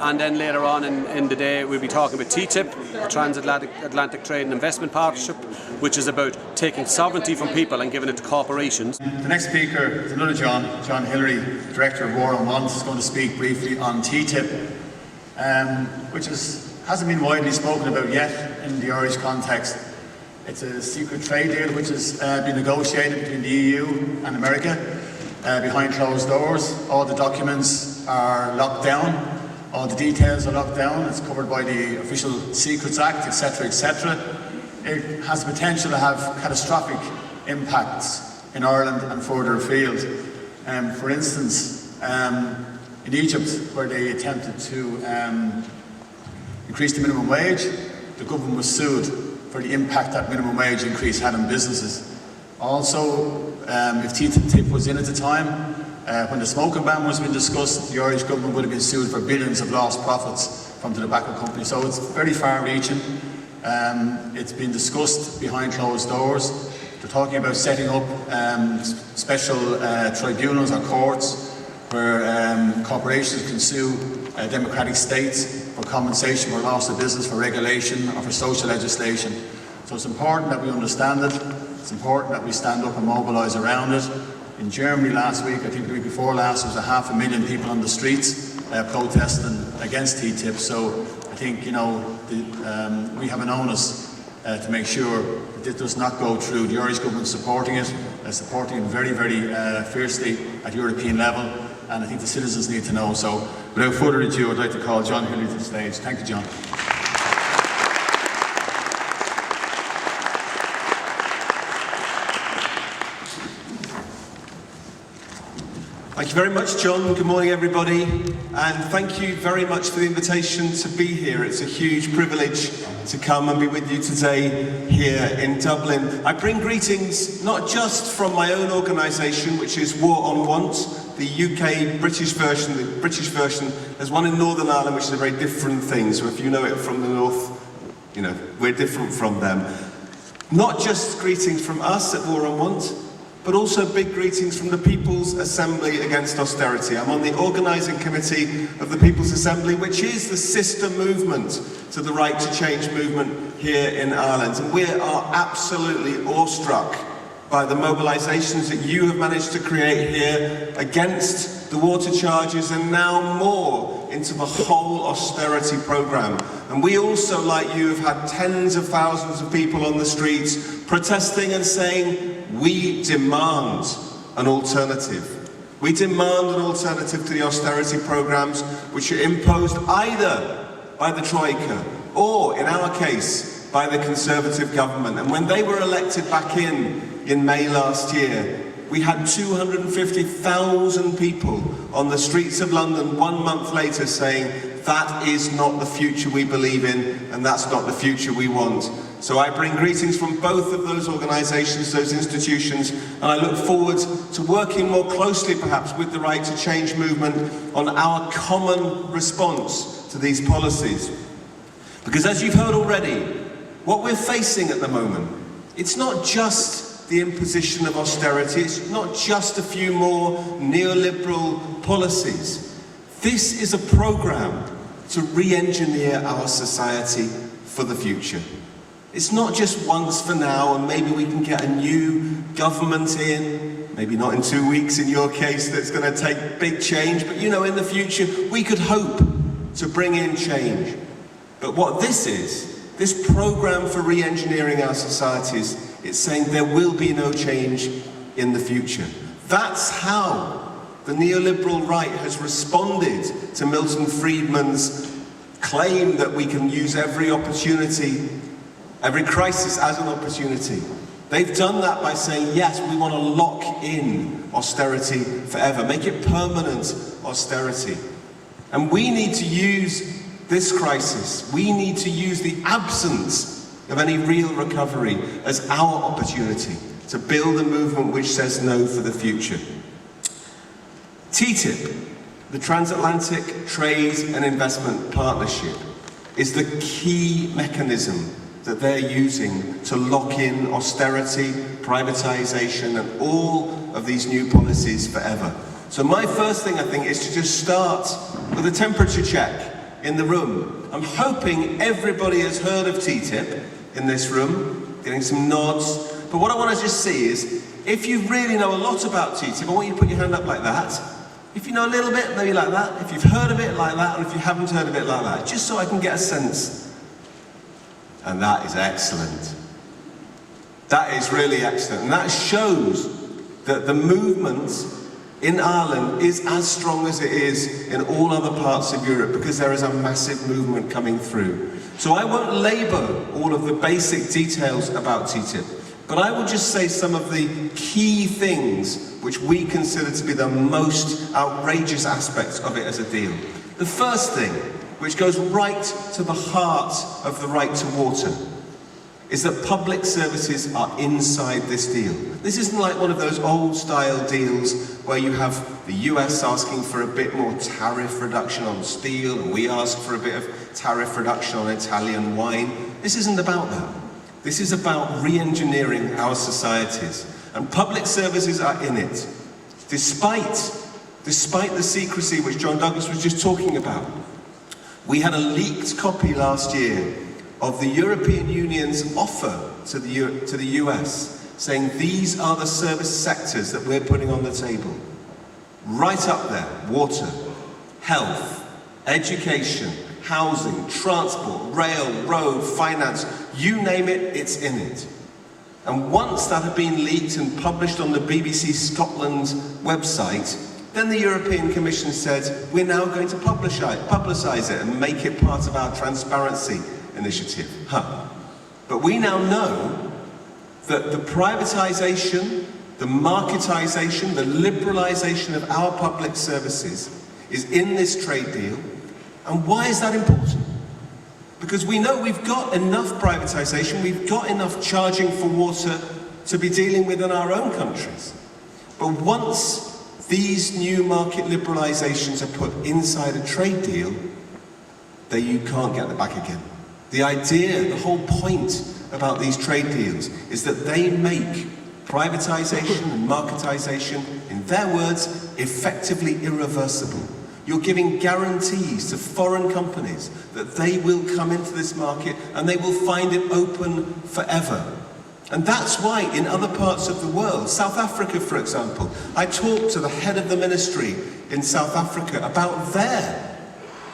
and then later on in the day we'll be talking about TTIP, the Transatlantic Trade and Investment Partnership, which is about taking sovereignty from people and giving it to corporations. The next speaker is another John Hilary, Director of War and Want, is going to speak briefly on TTIP, which hasn't been widely spoken about yet in the Irish context. It's a secret trade deal which has been negotiated between the EU and America behind closed doors. All the documents are locked down, all the details are locked down. It's covered by the Official Secrets Act, etc., etc. It has the potential to have catastrophic impacts in Ireland and further afield. For instance, in Egypt, where they attempted to increase the minimum wage, the government was sued for the impact that minimum wage increase had on businesses. Also, if TTIP was in at the time, when the smoking ban was being discussed, the Irish government would have been sued for billions of lost profits from the tobacco company. So it's very far-reaching. It's been discussed behind closed doors. They're talking about setting up special tribunals or courts where corporations can sue democratic states for compensation for loss of business, for regulation or for social legislation. So it's important that we understand it. It's important that we stand up and mobilise around it. In Germany last week, I think the week before last, there was 500,000 people on the streets protesting against TTIP. So I think, you know, we have an onus to make sure that it does not go through. The Irish government supporting it very, very fiercely at European level, and I think the citizens need to know. So without further ado, I'd like to call John Hilary to the stage. Thank you, John. Thank you very much, John. Good morning, everybody. And thank you very much for the invitation to be here. It's a huge privilege to come and be with you today here in Dublin. I bring greetings not just from my own organisation, which is War and Want, the UK British version. The British version, there's one in Northern Ireland, which is a very different thing. So if you know it from the north, you know, we're different from them. Not just greetings from us at War and Want, but also big greetings from the People's Assembly Against Austerity. I'm on the organising committee of the People's Assembly, which is the sister movement to the Right2Change movement here in Ireland. And we are absolutely awestruck by the mobilisations that you have managed to create here against the water charges and now more into the whole austerity programme. And we also, like you, have had tens of thousands of people on the streets protesting and saying, we demand an alternative. We demand an alternative to the austerity programmes which are imposed either by the Troika or, in our case, by the Conservative government. And when they were elected back in May last year, we had 250,000 people on the streets of London 1 month later saying, that is not the future we believe in, and that's not the future we want. So I bring greetings from both of those organisations, those institutions, and I look forward to working more closely perhaps with the Right2Change movement on our common response to these policies. Because as you've heard already, what we're facing at the moment, it's not just the imposition of austerity, it's not just a few more neoliberal policies. This is a programme to re-engineer our society for the future. It's not just once for now, and maybe we can get a new government in, maybe not in 2 weeks in your case, that's going to take big change, but you know, in the future, we could hope to bring in change. But what this is, this programme for re-engineering our societies, it's saying there will be no change in the future. That's how the neoliberal right has responded to Milton Friedman's claim that we can use every opportunity, every crisis as an opportunity. They've done that by saying, yes, we want to lock in austerity forever, make it permanent austerity. And we need to use this crisis, we need to use the absence of any real recovery as our opportunity to build a movement which says no for the future. TTIP, the Transatlantic Trade and Investment Partnership, is the key mechanism that they're using to lock in austerity, privatisation, and all of these new policies forever. So my first thing, I think, is to just start with a temperature check in the room. I'm hoping everybody has heard of TTIP in this room, getting some nods. But what I want to just see is, if you really know a lot about TTIP, I want you to put your hand up like that. If you know a little bit, maybe like that. If you've heard of it, like that. And if you haven't heard of it, like that. Just so I can get a sense. And that is excellent. That is really excellent. And that shows that the movement in Ireland is as strong as it is in all other parts of Europe, because there is a massive movement coming through. So I won't labour all of the basic details about TTIP, but I will just say some of the key things which we consider to be the most outrageous aspects of it as a deal. The first thing, which goes right to the heart of the right to water, is that public services are inside this deal. This isn't like one of those old-style deals where you have the US asking for a bit more tariff reduction on steel, and we ask for a bit of tariff reduction on Italian wine. This isn't about that. This is about re-engineering our societies, and public services are in it. Despite the secrecy which John Douglas was just talking about, we had a leaked copy last year of the European Union's offer to the US, saying these are the service sectors that we're putting on the table. Right up there: water, health, education, housing, transport, rail, road, finance, you name it, it's in it. And once that had been leaked and published on the BBC Scotland website, then the European Commission said, we're now going to publicise it and make it part of our transparency initiative. But we now know that the privatisation, the marketisation, the liberalisation of our public services is in this trade deal. And why is that important? Because we know we've got enough privatisation, we've got enough charging for water to be dealing with in our own countries. But once these new market liberalisations are put inside a trade deal, then you can't get them back again. The idea, the whole point about these trade deals is that they make privatisation and marketisation, in their words, effectively irreversible. You're giving guarantees to foreign companies that they will come into this market and they will find it open forever. And that's why in other parts of the world, South Africa for example, I talked to the head of the ministry in South Africa about their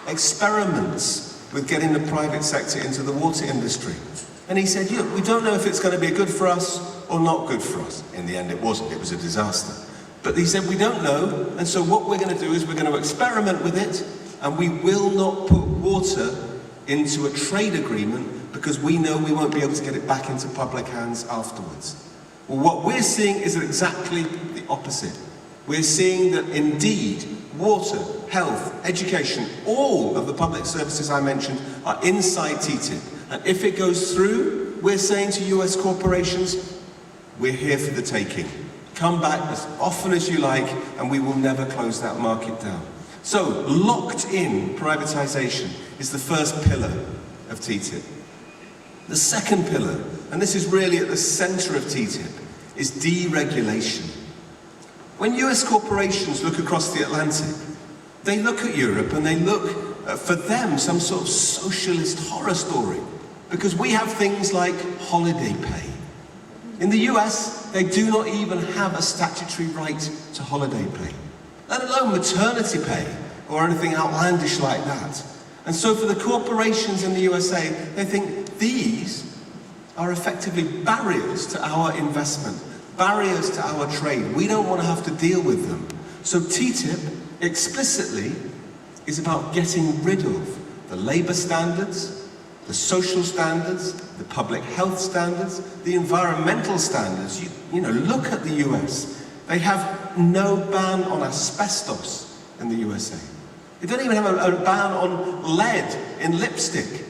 experiments with getting the private sector into the water industry. And he said, yeah, we don't know if it's going to be good for us or not good for us. In the end it wasn't, it was a disaster. But he said, we don't know, and so what we're going to do is we're going to experiment with it, and we will not put water into a trade agreement because we know we won't be able to get it back into public hands afterwards. Well, what we're seeing is exactly the opposite. We're seeing that indeed water, health, education, all of the public services I mentioned are inside TTIP. And if it goes through, we're saying to US corporations, we're here for the taking. Come back as often as you like, and we will never close that market down. So, locked-in privatisation is the first pillar of TTIP. The second pillar, and this is really at the centre of TTIP, is deregulation. When US corporations look across the Atlantic, they look at Europe and they look, for them, some sort of socialist horror story. Because we have things like holiday pay. In the US, they do not even have a statutory right to holiday pay, let alone maternity pay or anything outlandish like that. And so for the corporations in the USA, they think these are effectively barriers to our investment, barriers to our trade. We don't want to have to deal with them. So TTIP explicitly is about getting rid of the labour standards, the social standards, the public health standards, the environmental standards. You know, look at the US. They have no ban on asbestos in the USA. They don't even have a ban on lead in lipstick.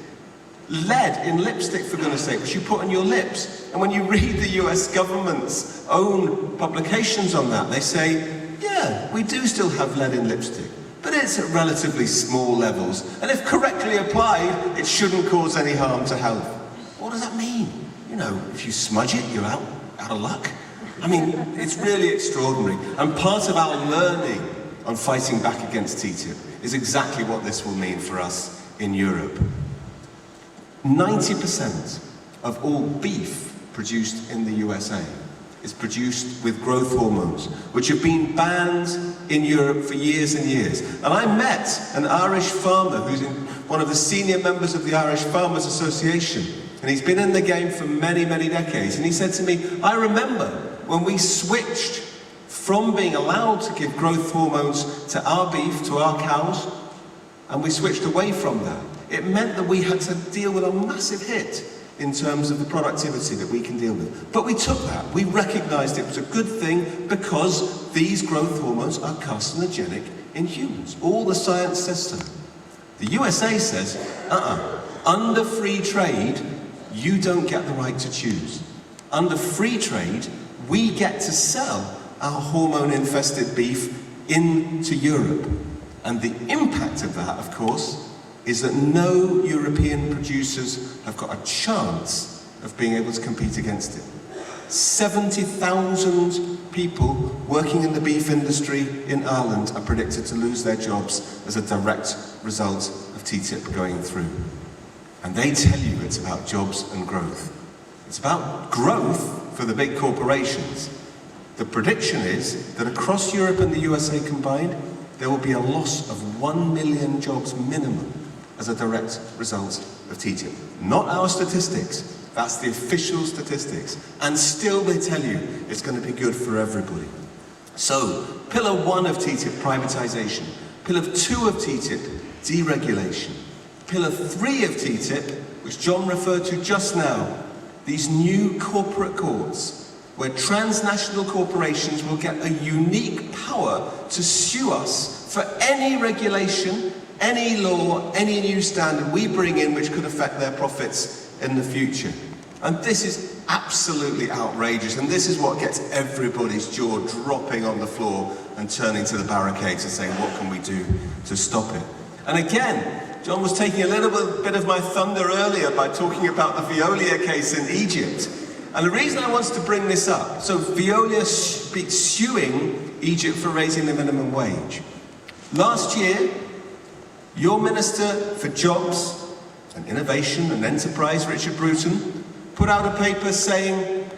Lead in lipstick, for goodness sake, which you put on your lips. And when you read the US government's own publications on that, they say, yeah, we do still have lead in lipstick, but it's at relatively small levels. And if correctly applied, it shouldn't cause any harm to health. What does that mean? You know, if you smudge it, you're out of luck. I mean, it's really extraordinary. And part of our learning on fighting back against TTIP is exactly what this will mean for us in Europe. 90% of all beef produced in the USA is produced with growth hormones, which have been banned in Europe for years and years. And I met an Irish farmer who's one of the senior members of the Irish Farmers Association, and he's been in the game for many, many decades. And he said to me, I remember when we switched from being allowed to give growth hormones to our beef, to our cows, and we switched away from that. It meant that we had to deal with a massive hit in terms of the productivity that we can deal with. But we took that. We recognized it was a good thing because these growth hormones are carcinogenic in humans. All the science says so. The USA says, under free trade, you don't get the right to choose. Under free trade, we get to sell our hormone-infested beef into Europe. And the impact of that, of course, is that no European producers have got a chance of being able to compete against it. 70,000 people working in the beef industry in Ireland are predicted to lose their jobs as a direct result of TTIP going through. And they tell you it's about jobs and growth. It's about growth for the big corporations. The prediction is that across Europe and the USA combined, there will be a loss of 1 million jobs minimum as a direct result of TTIP. Not our statistics, that's the official statistics. And still they tell you it's going to be good for everybody. So, pillar 1 of TTIP, privatization. Pillar 2 of TTIP, deregulation. Pillar 3 of TTIP, which John referred to just now, these new corporate courts, where transnational corporations will get a unique power to sue us for any regulation, any law, any new standard we bring in which could affect their profits in the future. And this is absolutely outrageous, and this is what gets everybody's jaw dropping on the floor and turning to the barricades and saying, what can we do to stop it? And again, John was taking a little bit of my thunder earlier by talking about the Veolia case in Egypt. And the reason I wanted to bring this up, so Veolia suing Egypt for raising the minimum wage. Last year, your Minister for Jobs and Innovation and Enterprise, Richard Bruton, put out a paper saying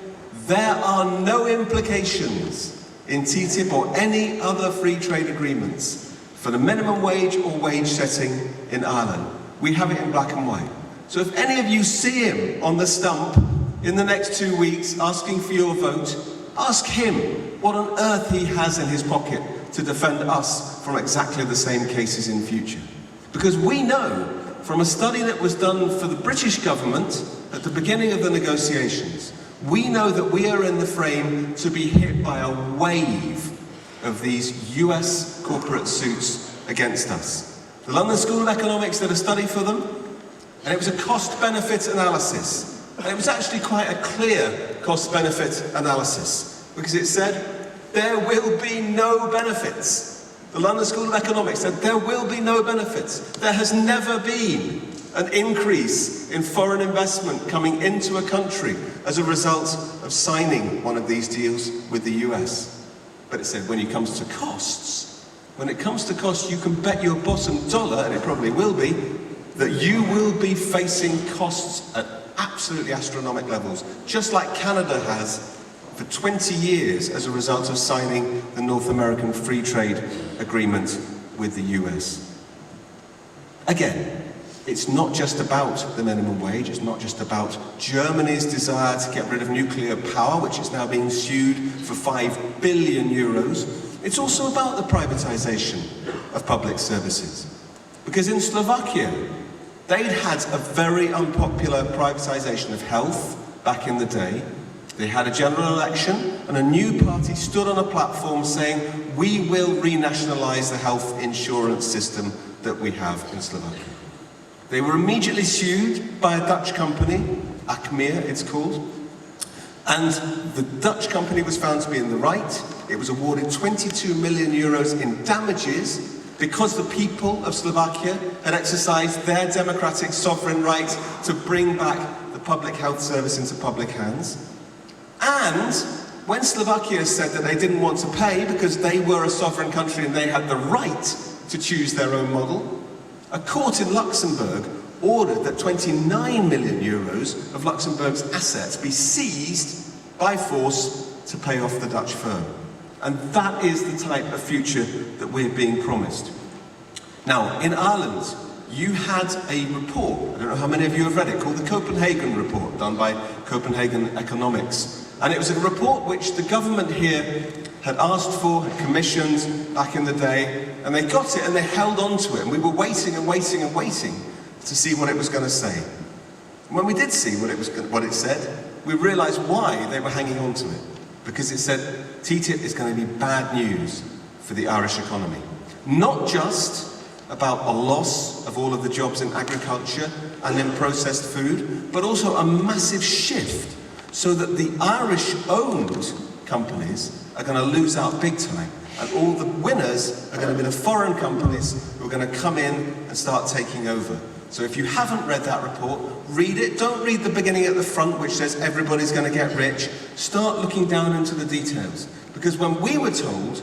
there are no implications in TTIP or any other free trade agreements for the minimum wage or wage setting in Ireland. We have it in black and white. So if any of you see him on the stump in the next 2 weeks asking for your vote, ask him what on earth he has in his pocket to defend us from exactly the same cases in future. Because we know from a study that was done for the British government at the beginning of the negotiations, we know that we are in the frame to be hit by a wave of these US corporate suits against us. The London School of Economics did a study for them, and it was a cost-benefit analysis. And it was actually quite a clear cost-benefit analysis, because it said there will be no benefits. The London School of Economics said there will be no benefits. There has never been an increase in foreign investment coming into a country as a result of signing one of these deals with the US. But it said when it comes to costs, you can bet your bottom dollar, and it probably will be, that you will be facing costs at absolutely astronomical levels, just like Canada has for 20 years as a result of signing the North American Free Trade Agreement with the US. Again, it's not just about the minimum wage, it's not just about Germany's desire to get rid of nuclear power, which is now being sued for 5 billion euros. It's also about the privatization of public services. Because in Slovakia, they'd had a very unpopular privatization of health back in the day. They had a general election, and a new party stood on a platform saying, we will renationalize the health insurance system that we have in Slovakia. They were immediately sued by a Dutch company, Achmea it's called, and the Dutch company was found to be in the right. It was awarded 22 million euros in damages because the people of Slovakia had exercised their democratic sovereign right to bring back the public health service into public hands. And when Slovakia said that they didn't want to pay because they were a sovereign country and they had the right to choose their own model, A court in Luxembourg ordered that 29 million euros of Luxembourg's assets be seized by force to pay off the Dutch firm. And that is the type of future that we're being promised. Now, in Ireland, you had a report, I don't know how many of you have read it, called the Copenhagen Report, done by Copenhagen Economics. And it was a report which the government here had asked for, had commissioned back in the day, and they got it and they held on to it. And we were waiting and waiting and waiting to see what it was going to say. And when we did see what it said, we realised why they were hanging on to it. Because it said TTIP is going to be bad news for the Irish economy. Not just about a loss of all of the jobs in agriculture and in processed food, but also a massive shift so that the Irish-owned companies are going to lose out big time, and all the winners are going to be the foreign companies who are going to come in and start taking over. So if you haven't read that report, read it. Don't read the beginning at the front, which says everybody's going to get rich. Start looking down into the details. Because when we were told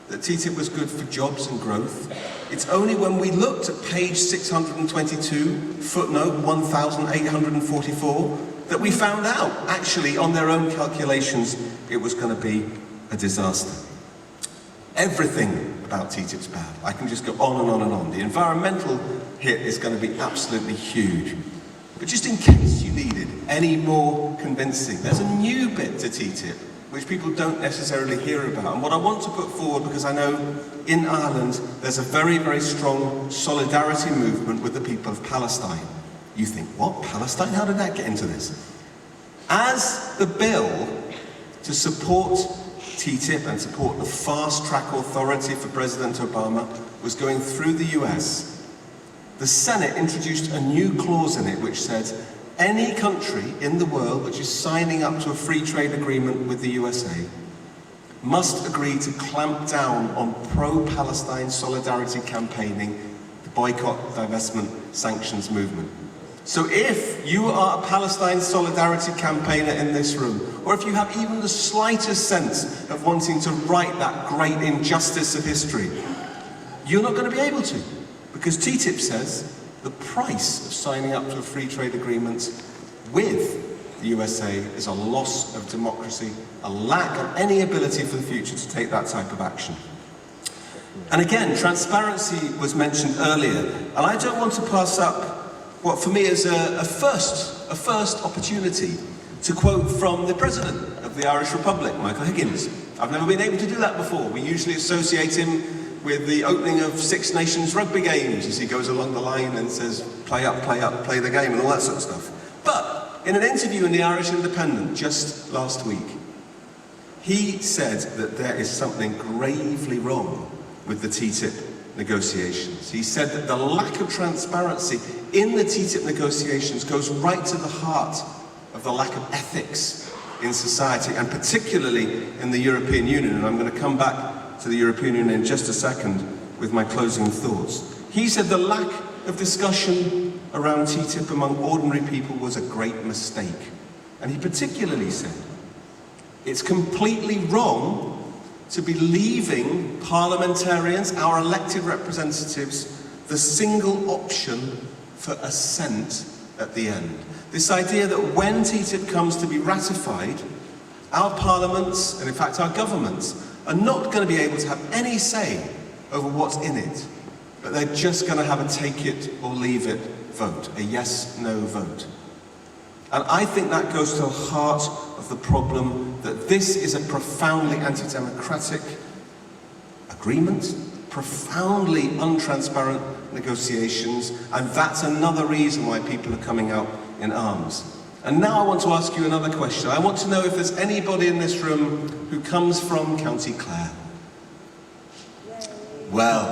that TTIP was good for jobs and growth, it's only when we looked at page 622, footnote 1844, that we found out, actually, on their own calculations, it was going to be a disaster. Everything about TTIP's bad. I can just go on and on and on. The environmental hit is going to be absolutely huge. But just in case you needed any more convincing, there's a new bit to TTIP which people don't necessarily hear about. And what I want to put forward, because I know in Ireland there's a very, very strong solidarity movement with the people of Palestine. You think, what? Palestine? How did that get into this? As the bill to support TTIP and support the fast-track authority for President Obama was going through the US, the Senate introduced a new clause in it which said any country in the world which is signing up to a free trade agreement with the USA must agree to clamp down on pro-Palestine solidarity campaigning, the boycott, divestment, sanctions movement. So if you are a Palestine solidarity campaigner in this room, or if you have even the slightest sense of wanting to right that great injustice of history, you're not going to be able to. Because TTIP says the price of signing up to a free trade agreement with the USA is a loss of democracy, a lack of any ability for the future to take that type of action. And again, transparency was mentioned earlier, and I don't want to pass up what for me is a first opportunity to quote from the President of the Irish Republic, Michael Higgins. I've never been able to do that before. We usually associate him with the opening of Six Nations rugby games as he goes along the line and says, play up, play the game, and all that sort of stuff. But in an interview in the Irish Independent just last week, he said that there is something gravely wrong with the TTIP negotiations. He said that the lack of transparency in the TTIP negotiations goes right to the heart of the lack of ethics in society, and particularly in the European Union. And I'm going to come back to the European Union in just a second with my closing thoughts. He said the lack of discussion around TTIP among ordinary people was a great mistake. And he particularly said, it's completely wrong to be leaving parliamentarians, our elected representatives, the single option for assent at the end. This idea that when TTIP comes to be ratified, our parliaments, and in fact our governments, are not going to be able to have any say over what's in it, but they're just going to have a take it or leave it vote, a yes-no vote. And I think that goes to the heart of the problem, that this is a profoundly anti-democratic agreement, profoundly untransparent negotiations, and that's another reason why people are coming out in arms. And now I want to ask you another question. I want to know if there's anybody in this room who comes from County Clare. Well,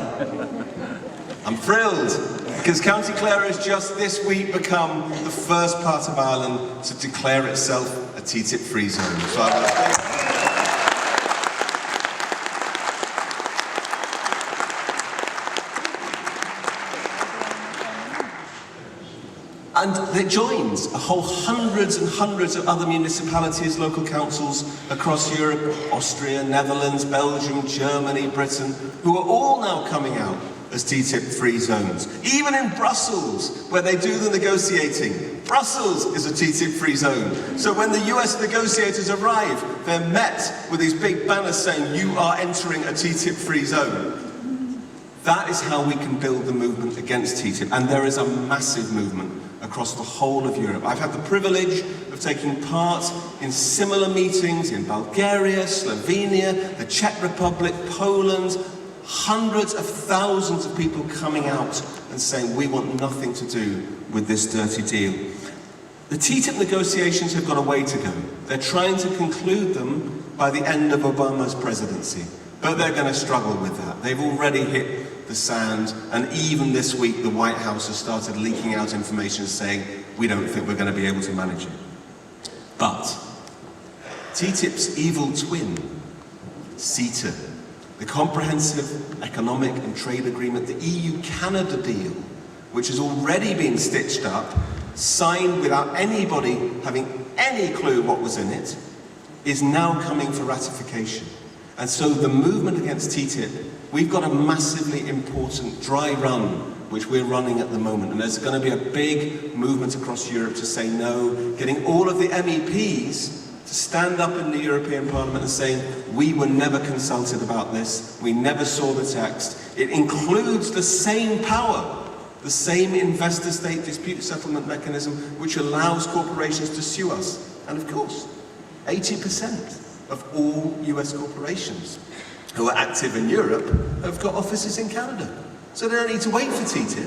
I'm thrilled, because County Clare has just this week become the first part of Ireland to declare itself a TTIP-free zone. So I want to thank And it joins a whole hundreds and hundreds of other municipalities, local councils across Europe, Austria, Netherlands, Belgium, Germany, Britain, who are all now coming out as TTIP-free zones. Even in Brussels, where they do the negotiating, Brussels is a TTIP-free zone. So when the US negotiators arrive, they're met with these big banners saying, you are entering a TTIP-free zone. That is how we can build the movement against TTIP, and there is a massive movement across the whole of Europe. I've had the privilege of taking part in similar meetings in Bulgaria, Slovenia, the Czech Republic, Poland, hundreds of thousands of people coming out and saying, we want nothing to do with this dirty deal. The TTIP negotiations have got a way to go. They're trying to conclude them by the end of Obama's presidency, but they're going to struggle with that. They've already hit the sand, and even this week the White House has started leaking out information saying, we don't think we're going to be able to manage it. But TTIP's evil twin, CETA, the Comprehensive Economic and Trade Agreement, the EU-Canada deal, which has already been stitched up, signed without anybody having any clue what was in it, is now coming for ratification. And so the movement against TTIP, we've got a massively important dry run, which we're running at the moment. And there's going to be a big movement across Europe to say no, getting all of the MEPs to stand up in the European Parliament and saying, we were never consulted about this, we never saw the text. It includes the same power, the same investor-state dispute settlement mechanism, which allows corporations to sue us. And of course, 80% of all US corporations who are active in Europe have got offices in Canada. So they don't need to wait for TTIP,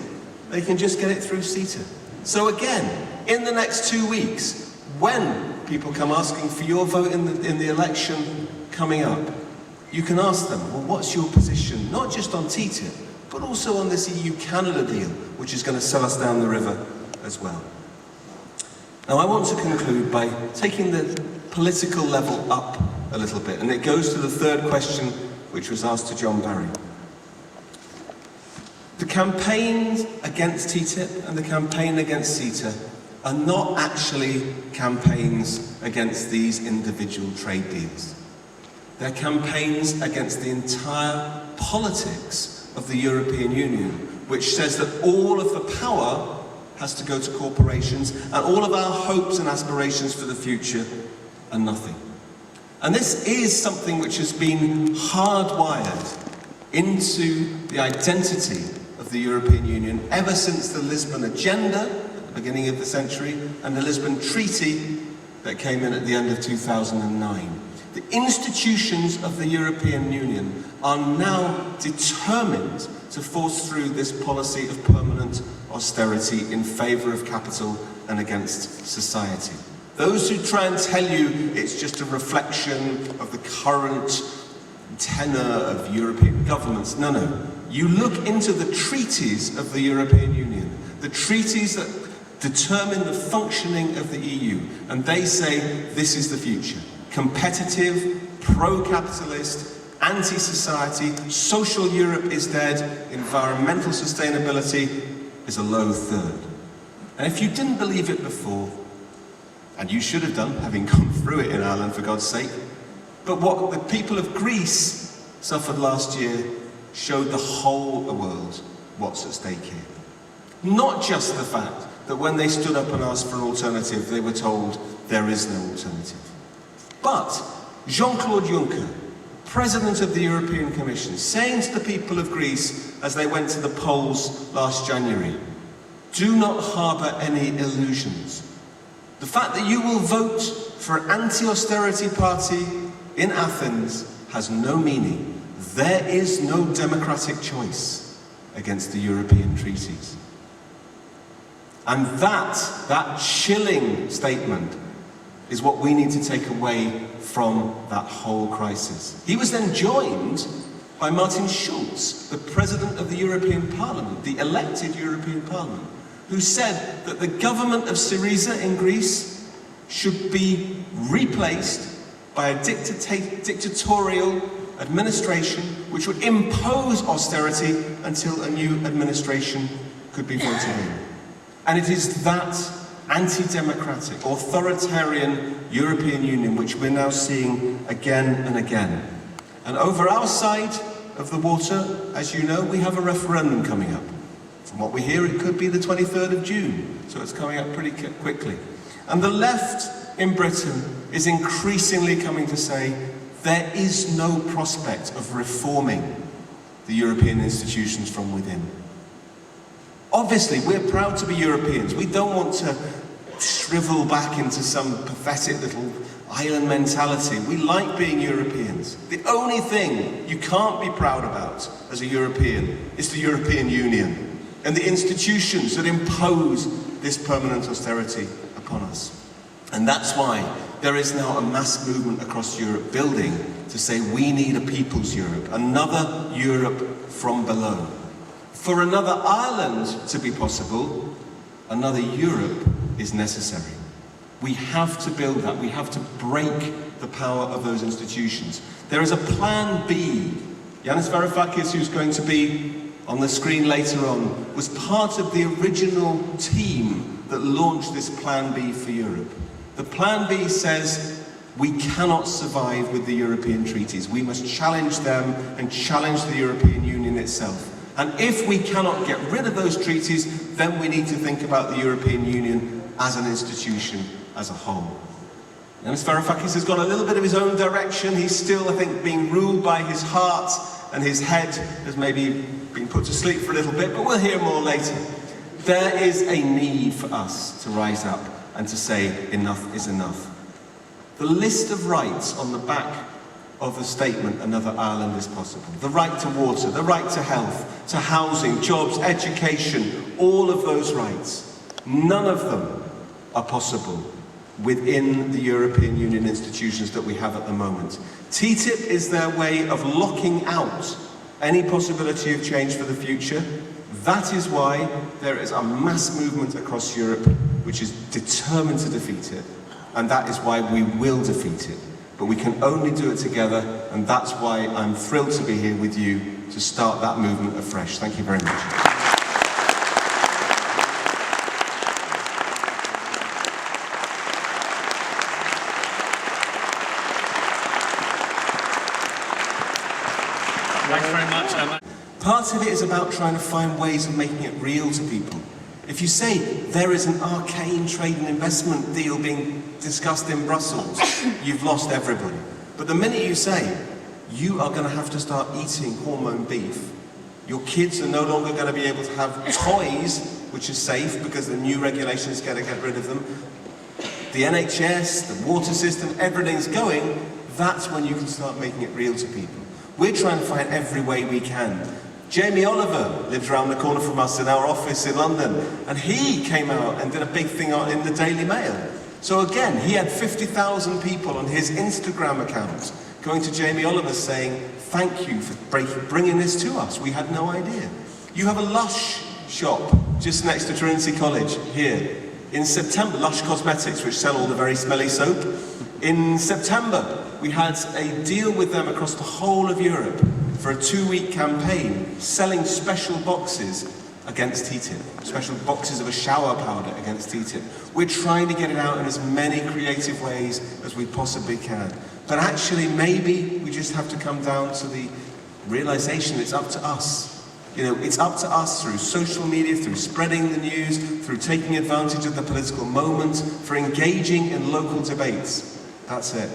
they can just get it through CETA. So again, in the next 2 weeks, when people come asking for your vote in the election coming up, you can ask them, well, what's your position, not just on TTIP, but also on this EU-Canada deal, which is going to sell us down the river as well. Now, I want to conclude by taking the political level up a little bit, and it goes to the third question, which was asked to John Barry. The campaigns against TTIP and the campaign against CETA are not actually campaigns against these individual trade deals. They're campaigns against the entire politics of the European Union, which says that all of the power has to go to corporations, and all of our hopes and aspirations for the future are nothing. And this is something which has been hardwired into the identity of the European Union ever since the Lisbon Agenda at the beginning of the century and the Lisbon Treaty that came in at the end of 2009. The institutions of the European Union are now determined to force through this policy of permanent austerity in favour of capital and against society. Those who try and tell you it's just a reflection of the current tenor of European governments, no. You look into the treaties of the European Union, the treaties that determine the functioning of the EU, and they say this is the future. Competitive, pro-capitalist, anti-society, social Europe is dead, environmental sustainability is a low third. And if you didn't believe it before, and you should have done, having gone through it in Ireland, for God's sake, but what the people of Greece suffered last year showed the whole world what's at stake here. Not just the fact that when they stood up and asked for an alternative, they were told there is no alternative. But Jean-Claude Juncker, President of the European Commission, saying to the people of Greece as they went to the polls last January, do not harbour any illusions. The fact that you will vote for an anti-austerity party in Athens has no meaning. There is no democratic choice against the European treaties. And that chilling statement is what we need to take away from that whole crisis. He was then joined by Martin Schulz, the President of the European Parliament, the elected European Parliament, who said that the government of Syriza in Greece should be replaced by a dictatorial administration which would impose austerity until a new administration could be voted in. And it is that anti-democratic, authoritarian European Union which we're now seeing again and again. And over our side of the water, as you know, we have a referendum coming up. From what we hear, it could be the 23rd of June, so it's coming up pretty quickly. And the left in Britain is increasingly coming to say there is no prospect of reforming the European institutions from within. Obviously, we're proud to be Europeans. We don't want to shrivel back into some pathetic little island mentality. We like being Europeans. The only thing you can't be proud about as a European is the European Union and the institutions that impose this permanent austerity upon us. And that's why there is now a mass movement across Europe building to say we need a people's Europe, another Europe from below. For another Ireland to be possible, another Europe is necessary. We have to build that. We have to break the power of those institutions. There is a plan B. Yanis Varoufakis, who's going to be on the screen later on, was part of the original team that launched this plan B for Europe. The plan B says we cannot survive with the European treaties. We must challenge them and challenge the European Union itself. And if we cannot get rid of those treaties, then we need to think about the European Union as an institution as a whole. Yanis Varoufakis has got a little bit of his own direction. He's still, I think, being ruled by his heart, and his head has maybe been put to sleep for a little bit, but we'll hear more later. There is a need for us to rise up and to say enough is enough. The list of rights on the back of the statement, Another Ireland is Possible. The right to water, the right to health, to housing, jobs, education, all of those rights. None of them are possible within the European Union institutions that we have at the moment. TTIP is their way of locking out any possibility of change for the future. That is why there is a mass movement across Europe which is determined to defeat it, and that is why we will defeat it. But we can only do it together, and that's why I'm thrilled to be here with you to start that movement afresh. Thank you very much. Thanks very much. Part of it is about trying to find ways of making it real to people. If you say there is an arcane trade and investment deal being discussed in Brussels, you've lost everybody. But the minute you say you are going to have to start eating hormone beef, your kids are no longer going to be able to have toys, which is safe because the new regulations are going to get rid of them. The NHS, the water system, everything's going. That's when you can start making it real to people. We're trying to find every way we can. Jamie Oliver lives around the corner from us in our office in London, and he came out and did a big thing in the Daily Mail. So again, he had 50,000 people on his Instagram account going to Jamie Oliver saying, thank you for bringing this to us, we had no idea. You have a Lush shop just next to Trinity College here. In September, Lush Cosmetics, which sell all the very smelly soap. In September, we had a deal with them across the whole of Europe for a 2-week campaign selling special boxes against TTIP, special boxes of a shower powder against TTIP. We're trying to get it out in as many creative ways as we possibly can. But actually, maybe we just have to come down to the realization that it's up to us. You know, it's up to us through social media, through spreading the news, through taking advantage of the political moment, for engaging in local debates. That's it.